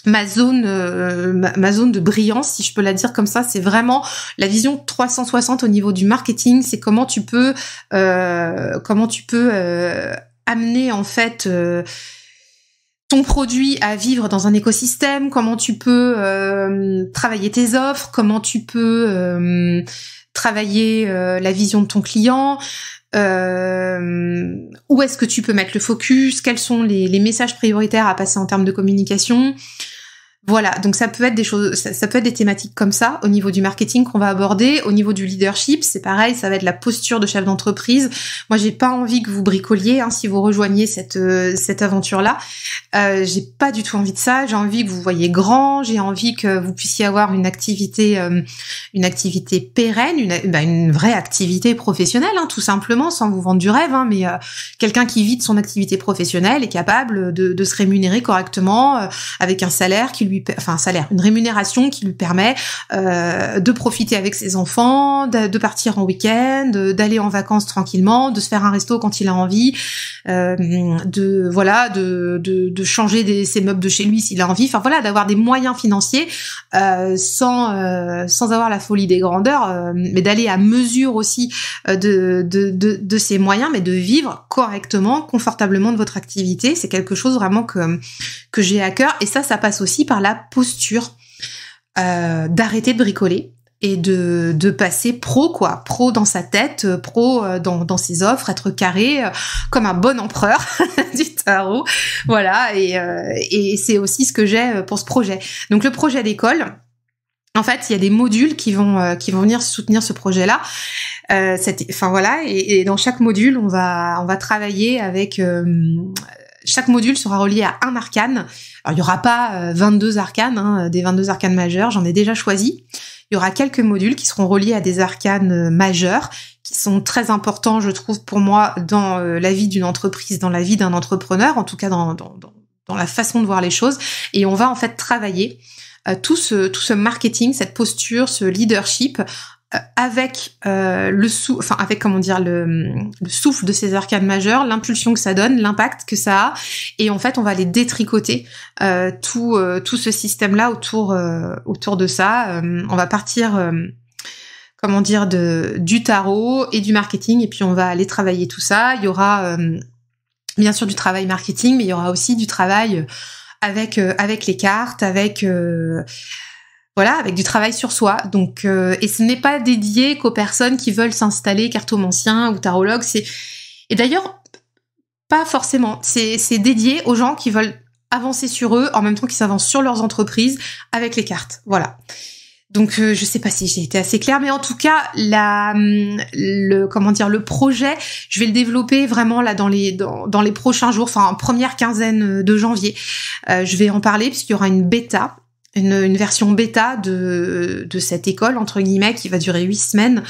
Ma zone de brillance, si je peux la dire comme ça, c'est vraiment la vision 360 au niveau du marketing. C'est comment tu peux amener en fait ton produit à vivre dans un écosystème, comment tu peux travailler tes offres, comment tu peux travailler la vision de ton client, où est-ce que tu peux mettre le focus, quels sont les messages prioritaires à passer en termes de communication. Voilà, donc ça peut être des choses, ça peut être des thématiques comme ça au niveau du marketing qu'on va aborder. Au niveau du leadership, c'est pareil, ça va être la posture de chef d'entreprise. Moi, j'ai pas envie que vous bricoliez si vous rejoignez cette aventure-là. J'ai pas du tout envie de ça. J'ai envie que vous voyez grand. J'ai envie que vous puissiez avoir une activité pérenne, une vraie activité professionnelle, tout simplement, sans vous vendre du rêve. Mais quelqu'un qui vit de son activité professionnelle est capable de se rémunérer correctement avec un salaire une rémunération qui lui permet de profiter avec ses enfants, de partir en week-end, d'aller en vacances tranquillement, de se faire un resto quand il a envie, de changer ses meubles de chez lui s'il a envie. Enfin voilà, d'avoir des moyens financiers sans avoir la folie des grandeurs, mais d'aller à mesure aussi de ses moyens, mais de vivre correctement, confortablement de votre activité. C'est quelque chose vraiment que j'ai à cœur, et ça passe aussi par la posture, d'arrêter de bricoler, et de passer pro, quoi, pro dans sa tête, pro dans ses offres, être carré comme un bon empereur du tarot, voilà, et c'est aussi ce que j'ai pour ce projet. Donc le projet d'école, en fait, il y a des modules qui vont venir soutenir ce projet-là. Enfin voilà, et dans chaque module, on va travailler avec. Chaque module sera relié à un arcane. Alors il y aura pas 22 arcanes, hein, des 22 arcanes majeurs. J'en ai déjà choisi. Il y aura quelques modules qui seront reliés à des arcanes majeurs, qui sont très importants, je trouve, pour moi, dans la vie d'une entreprise, dans la vie d'un entrepreneur, en tout cas dans la façon de voir les choses. Et on va en fait travailler tout ce marketing, cette posture, ce leadership avec le souffle de ces arcanes majeures, l'impulsion que ça donne, l'impact que ça a, et en fait on va aller détricoter tout ce système-là autour de ça. On va partir du tarot et du marketing, et puis on va aller travailler tout ça. Il y aura bien sûr du travail marketing, mais il y aura aussi du travail avec les cartes, avec du travail sur soi. Donc, et ce n'est pas dédié qu'aux personnes qui veulent s'installer cartomancien ou tarologue. Et d'ailleurs, pas forcément. C'est dédié aux gens qui veulent avancer sur eux en même temps qu'ils s'avancent sur leurs entreprises avec les cartes. Voilà. Donc, je sais pas si j'ai été assez claire, mais en tout cas, le projet, je vais le développer vraiment là dans les prochains jours, enfin, première quinzaine de janvier. Je vais en parler puisqu'il y aura une bêta. Une version bêta de cette école, entre guillemets, qui va durer 8 semaines.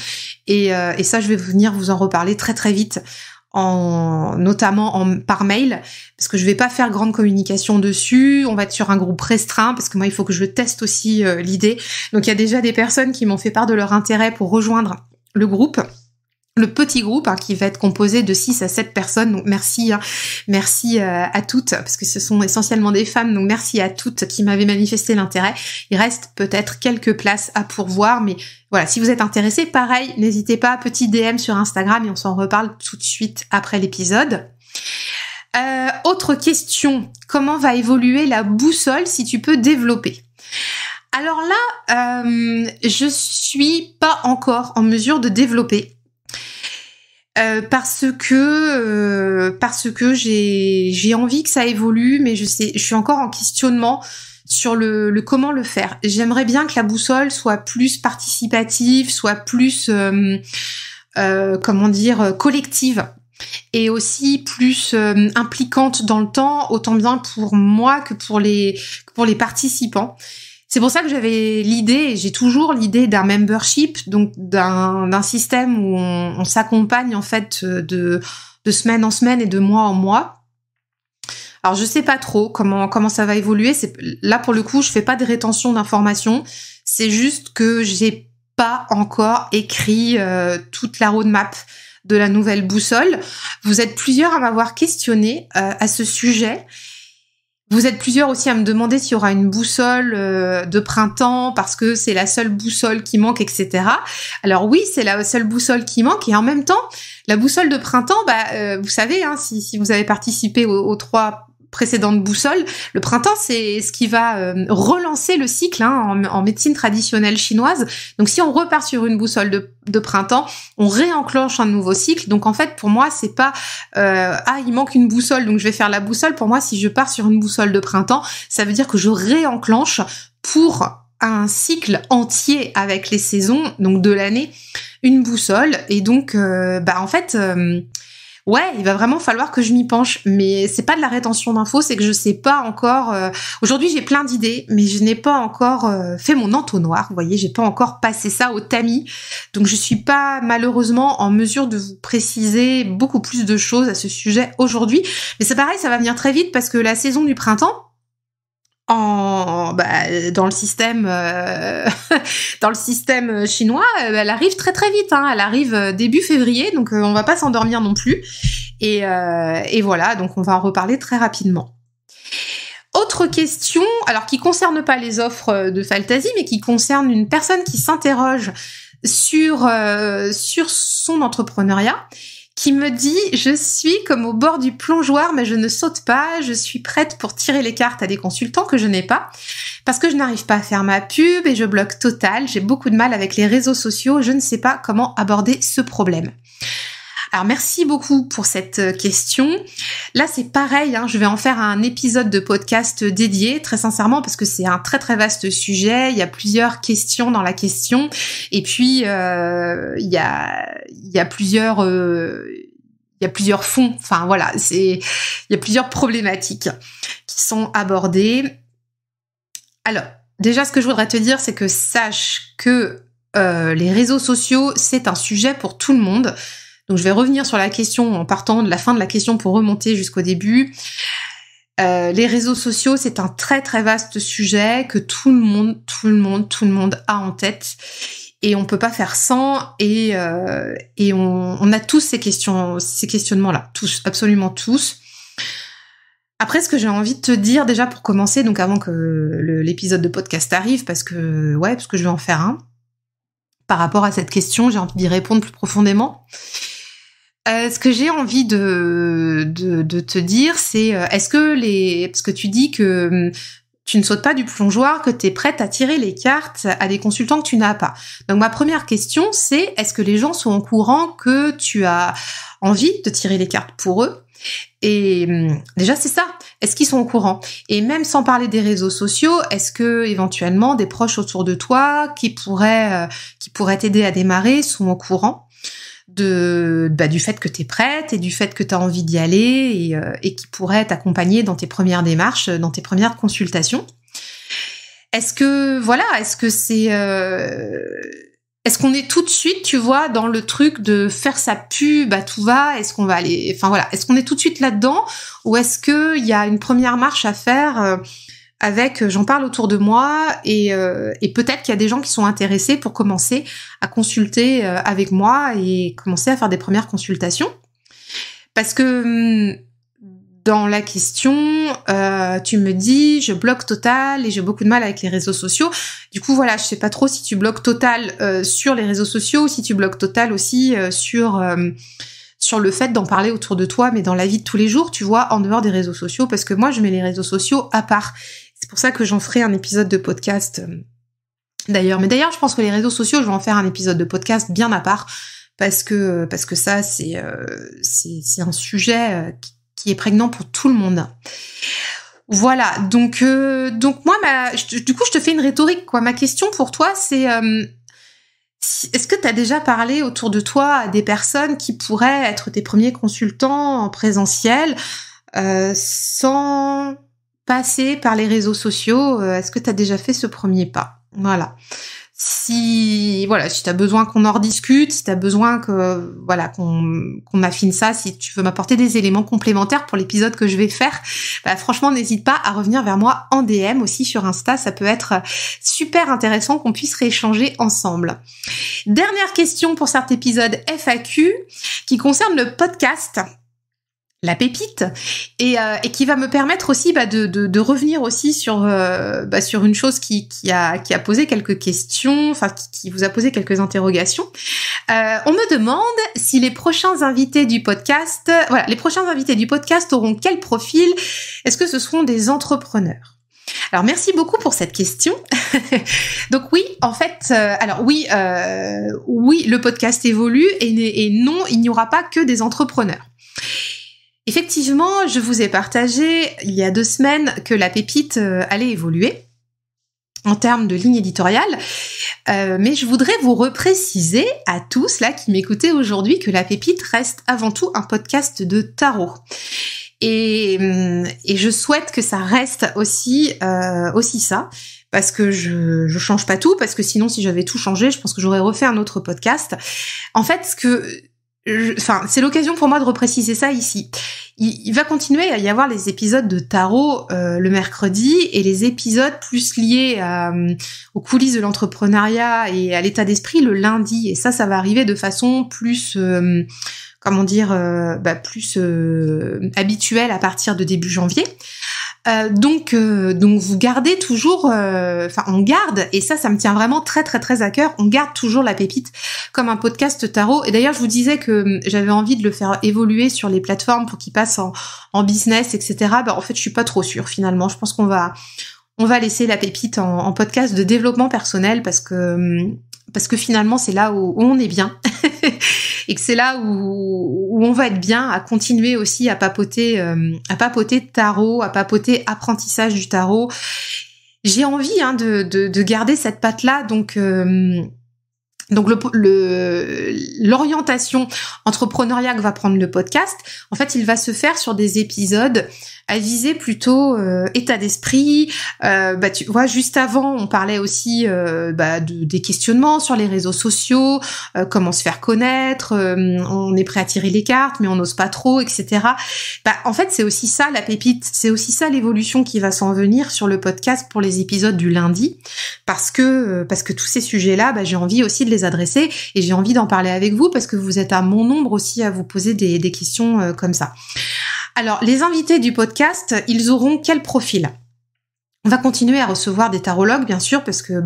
Et ça, je vais venir vous en reparler très très vite, notamment par mail, parce que je vais pas faire grande communication dessus. On va être sur un groupe restreint, parce que moi, il faut que je teste aussi l'idée. Donc, il y a déjà des personnes qui m'ont fait part de leur intérêt pour rejoindre le groupe. Le petit groupe qui va être composé de 6 à 7 personnes, donc merci à toutes, parce que ce sont essentiellement des femmes, donc merci à toutes qui m'avaient manifesté l'intérêt. Il reste peut-être quelques places à pourvoir, mais voilà, si vous êtes intéressés, pareil, n'hésitez pas, petit DM sur Instagram et on s'en reparle tout de suite après l'épisode. Autre question, comment va évoluer la boussole si tu peux développer ? Alors là, je suis pas encore en mesure de développer. Parce que j'ai envie que ça évolue, mais je suis encore en questionnement sur le comment le faire. J'aimerais bien que la boussole soit plus participative, soit plus collective, et aussi plus impliquante dans le temps, autant bien pour moi que pour les participants. C'est pour ça que j'avais l'idée, et j'ai toujours l'idée d'un membership, donc d'un système où on s'accompagne en fait de semaine en semaine et de mois en mois. Alors je sais pas trop comment ça va évoluer. Là pour le coup, je fais pas de rétention d'informations. C'est juste que j'ai pas encore écrit toute la roadmap de la nouvelle boussole. Vous êtes plusieurs à m'avoir questionné à ce sujet. Vous êtes plusieurs aussi à me demander s'il y aura une boussole de printemps parce que c'est la seule boussole qui manque, etc. Alors oui, c'est la seule boussole qui manque, et en même temps, la boussole de printemps, vous savez, si vous avez participé aux 3 précédentes boussoles, le printemps, c'est ce qui va relancer le cycle en médecine traditionnelle chinoise. Donc si on repart sur une boussole de printemps, on réenclenche un nouveau cycle. Donc en fait, pour moi, c'est pas il manque une boussole, donc je vais faire la boussole. Pour moi, si je pars sur une boussole de printemps, ça veut dire que je réenclenche pour un cycle entier avec les saisons, donc de l'année, une boussole. Et donc, en fait... ouais, il va vraiment falloir que je m'y penche, mais c'est pas de la rétention d'infos, c'est que je sais pas encore. Aujourd'hui, j'ai plein d'idées, mais je n'ai pas encore fait mon entonnoir. Vous voyez, j'ai pas encore passé ça au tamis, donc je suis pas malheureusement en mesure de vous préciser beaucoup plus de choses à ce sujet aujourd'hui. Mais c'est pareil, ça va venir très vite parce que la saison du printemps, dans le système chinois, elle arrive très très vite, elle arrive début février, donc on va pas s'endormir non plus, et voilà, donc on va en reparler très rapidement. Autre question, alors qui concerne pas les offres de Faltasie, mais qui concerne une personne qui s'interroge sur son entrepreneuriat, qui me dit « Je suis comme au bord du plongeoir, mais je ne saute pas. Je suis prête pour tirer les cartes à des consultants que je n'ai pas. Parce que je n'arrive pas à faire ma pub et je bloque total. J'ai beaucoup de mal avec les réseaux sociaux. Je ne sais pas comment aborder ce problème. » Alors merci beaucoup pour cette question. Là c'est pareil, je vais en faire un épisode de podcast dédié, très sincèrement, parce que c'est un très très vaste sujet. Il y a plusieurs questions dans la question, et puis il y a plusieurs fonds. Enfin voilà, il y a plusieurs problématiques qui sont abordées. Alors déjà, ce que je voudrais te dire, c'est que sache que les réseaux sociaux, c'est un sujet pour tout le monde. Donc je vais revenir sur la question en partant de la fin de la question pour remonter jusqu'au début. Les réseaux sociaux, c'est un très très vaste sujet que tout le monde a en tête et on peut pas faire sans. Et on a tous ces questionnements-là, tous, absolument tous. Après, ce que j'ai envie de te dire déjà pour commencer, donc avant que l'épisode de podcast arrive, parce que je vais en faire un. Par rapport à cette question, j'ai envie d'y répondre plus profondément. Ce que j'ai envie de te dire, c'est est-ce que parce que tu dis que tu ne sautes pas du plongeoir, que tu es prête à tirer les cartes à des consultants que tu n'as pas. Donc ma première question, c'est est-ce que les gens sont au courant que tu as envie de tirer les cartes pour eux? Et déjà c'est ça, est-ce qu'ils sont au courant? Et même sans parler des réseaux sociaux, est-ce que éventuellement des proches autour de toi qui pourraient t'aider à démarrer sont au courant du fait que tu es prête et du fait que tu as envie d'y aller et qui pourraient t'accompagner dans tes premières démarches, dans tes premières consultations? Est-ce qu'on est tout de suite, tu vois, dans le truc de faire sa pub à tout va? Est-ce qu'on va aller, est-ce qu'on est tout de suite là-dedans, ou est-ce qu'il y a une première marche à faire avec j'en parle autour de moi et peut-être qu'il y a des gens qui sont intéressés pour commencer à consulter avec moi et commencer à faire des premières consultations? Parce que dans la question, tu me dis je bloque total et j'ai beaucoup de mal avec les réseaux sociaux. Du coup voilà, je sais pas trop si tu bloques total sur les réseaux sociaux ou si tu bloques total aussi sur le fait d'en parler autour de toi, mais dans la vie de tous les jours, tu vois, en dehors des réseaux sociaux, parce que moi je mets les réseaux sociaux à part. C'est pour ça que j'en ferai un épisode de podcast d'ailleurs. Mais d'ailleurs, je pense que les réseaux sociaux, je vais en faire un épisode de podcast bien à part, parce que ça c'est un sujet qui est prégnant pour tout le monde. Voilà, donc moi, du coup, je te fais une rhétorique, quoi. Ma question pour toi, c'est est-ce que tu as déjà parlé autour de toi à des personnes qui pourraient être tes premiers consultants en présentiel sans passer par les réseaux sociaux? Est-ce que tu as déjà fait ce premier pas? Voilà. Si tu as besoin qu'on en rediscute, si tu as besoin qu'on affine ça, si tu veux m'apporter des éléments complémentaires pour l'épisode que je vais faire, franchement, n'hésite pas à revenir vers moi en DM aussi sur Insta, ça peut être super intéressant qu'on puisse rééchanger ensemble. Dernière question pour cet épisode FAQ qui concerne le podcast. La pépite, et qui va me permettre aussi de revenir aussi sur une chose qui a posé quelques questions, qui vous a posé quelques interrogations. On me demande si les prochains invités du podcast, auront quel profil? Est-ce que ce seront des entrepreneurs? Alors merci beaucoup pour cette question. Donc oui, en fait, oui, le podcast évolue et non, il n'y aura pas que des entrepreneurs. Effectivement, je vous ai partagé il y a 2 semaines que la pépite allait évoluer en termes de ligne éditoriale, mais je voudrais vous repréciser à tous là qui m'écoutez aujourd'hui que la pépite reste avant tout un podcast de tarot. Et je souhaite que ça reste aussi ça, parce que je change pas tout, parce que sinon si j'avais tout changé, je pense que j'aurais refait un autre podcast. En fait, c'est l'occasion pour moi de repréciser ça ici. Il va continuer à y avoir les épisodes de tarot le mercredi et les épisodes plus liés aux coulisses de l'entrepreneuriat et à l'état d'esprit le lundi. Et ça va arriver de façon plus habituelle à partir de début janvier. Donc vous gardez toujours, on garde, et ça me tient vraiment très très très à cœur, on garde toujours la pépite comme un podcast tarot. Et d'ailleurs je vous disais que j'avais envie de le faire évoluer sur les plateformes pour qu'il passe en business, etc. En fait je suis pas trop sûre finalement. Je pense qu'on va laisser la pépite en podcast de développement personnel parce que finalement c'est là où on est bien et que c'est là où on va être bien, à continuer aussi à papoter tarot, à papoter apprentissage du tarot. J'ai envie de garder cette patte-là, donc l'orientation entrepreneuriat que va prendre le podcast, en fait, il va se faire sur des épisodes à viser plutôt état d'esprit. Tu vois, juste avant, on parlait aussi des questionnements sur les réseaux sociaux, comment se faire connaître, on est prêt à tirer les cartes, mais on n'ose pas trop, etc. En fait, c'est aussi ça la pépite, c'est aussi ça l'évolution qui va s'en venir sur le podcast pour les épisodes du lundi, parce que tous ces sujets-là, j'ai envie aussi de les adresser et j'ai envie d'en parler avec vous parce que vous êtes à mon nombre aussi à vous poser des questions comme ça. Alors, les invités du podcast, ils auront quel profil ? On va continuer à recevoir des tarologues, bien sûr, parce que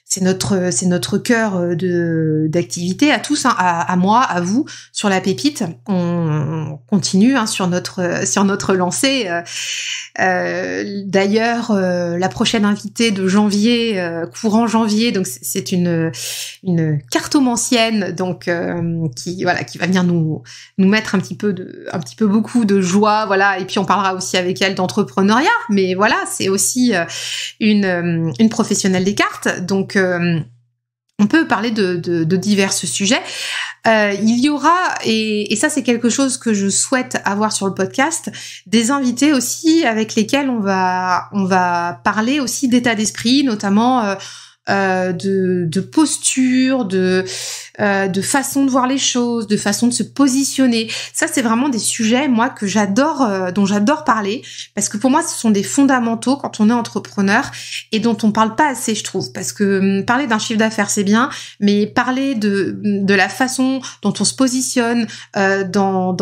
c'est notre cœur d'activité à tous, à moi, à vous, sur la pépite. On continue sur notre lancée. D'ailleurs, la prochaine invitée de janvier, courant janvier, donc c'est une cartomancienne, donc qui va venir nous mettre un petit peu beaucoup de joie, voilà. Et puis on parlera aussi avec elle d'entrepreneuriat, mais voilà, c'est aussi une professionnelle des cartes, donc on peut parler de divers sujets. Il y aura, et ça c'est quelque chose que je souhaite avoir sur le podcast, des invités aussi avec lesquels on va parler aussi d'état d'esprit, notamment de posture, de façon de voir les choses, de façon de se positionner. Ça, c'est vraiment des sujets, moi, que j'adore, dont j'adore parler, parce que pour moi, ce sont des fondamentaux quand on est entrepreneur et dont on parle pas assez, je trouve. Parce que parler d'un chiffre d'affaires, c'est bien, mais parler de la façon dont on se positionne dans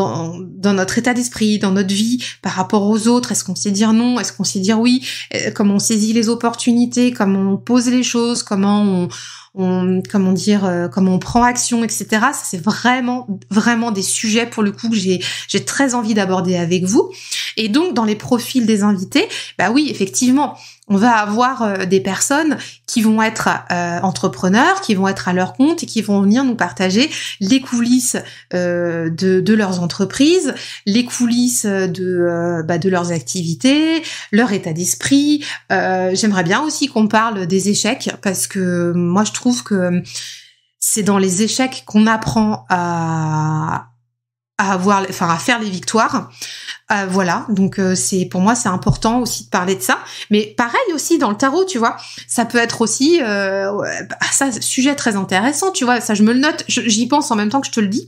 notre état d'esprit, dans notre vie, par rapport aux autres, est-ce qu'on sait dire non, est-ce qu'on sait dire oui, comment on saisit les opportunités, comment on pose les choses, comment on prend action, etc. Ça, c'est vraiment, vraiment des sujets, pour le coup, que j'ai très envie d'aborder avec vous. Et donc, dans les profils des invités, oui, effectivement, on va avoir des personnes qui vont être entrepreneurs, qui vont être à leur compte et qui vont venir nous partager les coulisses de leurs entreprises, les coulisses de leurs activités, leur état d'esprit. J'aimerais bien aussi qu'on parle des échecs, parce que moi je trouve que c'est dans les échecs qu'on apprend à faire les victoires. Voilà, donc pour moi c'est important aussi de parler de ça, mais pareil aussi dans le tarot, tu vois, ça peut être aussi ça, sujet très intéressant, tu vois, ça je me le note, j'y pense en même temps que je te le dis.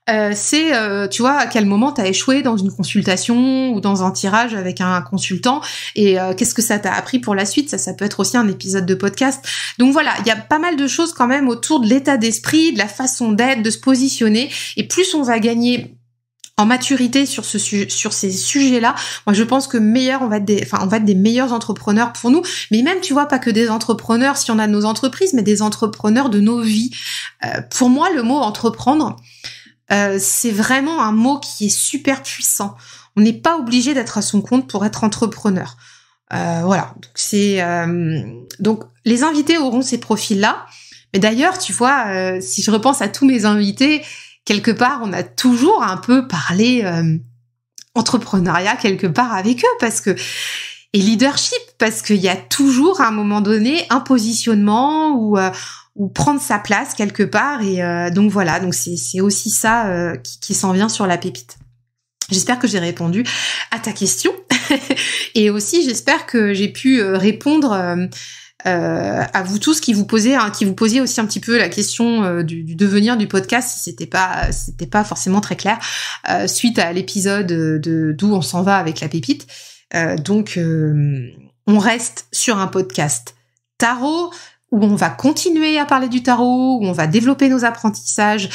Tu vois, à quel moment t'as échoué dans une consultation ou dans un tirage avec un consultant, et qu'est-ce que ça t'a appris pour la suite. Ça peut être aussi un épisode de podcast. Donc voilà, il y a pas mal de choses quand même autour de l'état d'esprit, de la façon d'être, de se positionner, et plus on va gagner en maturité sur ces sujets-là, moi je pense que on va être des meilleurs entrepreneurs pour nous, mais même, tu vois, pas que des entrepreneurs si on a nos entreprises, mais des entrepreneurs de nos vies. Pour moi, le mot entreprendre, c'est vraiment un mot qui est super puissant. On n'est pas obligé d'être à son compte pour être entrepreneur. Voilà, donc les invités auront ces profils-là. Mais d'ailleurs, tu vois, si je repense à tous mes invités, quelque part, on a toujours un peu parlé entrepreneuriat quelque part avec eux, et leadership, parce qu'il y a toujours à un moment donné un positionnement ou prendre sa place quelque part, et donc voilà, donc c'est aussi ça qui s'en vient sur la pépite. J'espère que j'ai répondu à ta question et aussi j'espère que j'ai pu répondre à vous tous qui vous posiez aussi un petit peu la question du devenir du podcast, si c'était pas forcément très clair suite à l'épisode d'où on s'en va avec la pépite. Donc on reste sur un podcast tarot, où on va continuer à parler du tarot, où on va développer nos apprentissages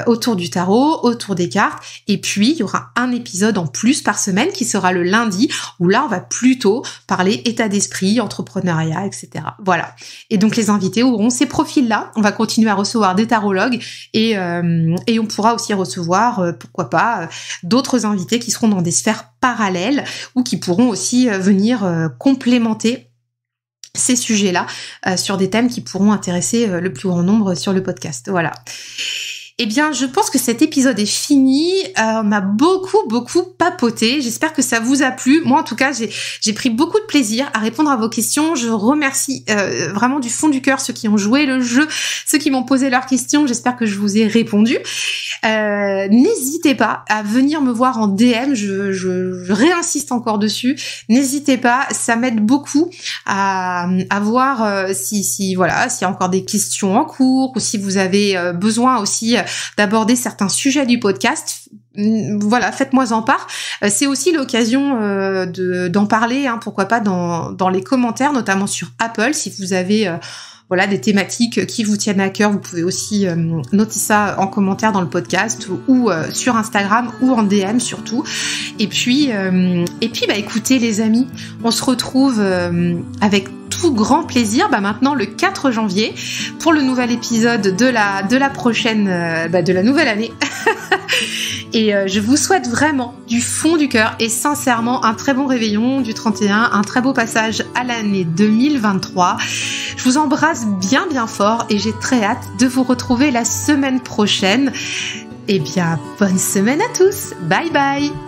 autour du tarot, autour des cartes. Et puis, il y aura un épisode en plus par semaine qui sera le lundi, où là, on va plutôt parler état d'esprit, entrepreneuriat, etc. Voilà. Et donc, les invités auront ces profils-là. On va continuer à recevoir des tarologues et on pourra aussi recevoir, pourquoi pas, d'autres invités qui seront dans des sphères parallèles ou qui pourront aussi venir complémenter ces sujets-là sur des thèmes qui pourront intéresser le plus grand nombre sur le podcast. Voilà. Eh bien, je pense que cet épisode est fini. On a beaucoup papoté. J'espère que ça vous a plu. Moi, en tout cas, j'ai pris beaucoup de plaisir à répondre à vos questions. Je remercie vraiment du fond du cœur ceux qui ont joué le jeu, ceux qui m'ont posé leurs questions. J'espère que je vous ai répondu. N'hésitez pas à venir me voir en DM. Je réinsiste encore dessus. N'hésitez pas, ça m'aide beaucoup à voir si voilà, s'il y a encore des questions en cours ou si vous avez besoin aussi d'aborder certains sujets du podcast. Voilà, faites-moi en part. C'est aussi l'occasion d'en parler, pourquoi pas dans les commentaires, notamment sur Apple, si vous avez voilà, des thématiques qui vous tiennent à cœur. Vous pouvez aussi noter ça en commentaire dans le podcast ou sur Instagram ou en DM surtout. Et puis écoutez les amis, on se retrouve avec tout grand plaisir maintenant le 4 janvier pour le nouvel épisode de la prochaine de la nouvelle année. Et je vous souhaite vraiment du fond du cœur et sincèrement un très bon réveillon du 31, un très beau passage à l'année 2023. Je vous embrasse bien fort et j'ai très hâte de vous retrouver la semaine prochaine. Eh bien, bonne semaine à tous. Bye bye.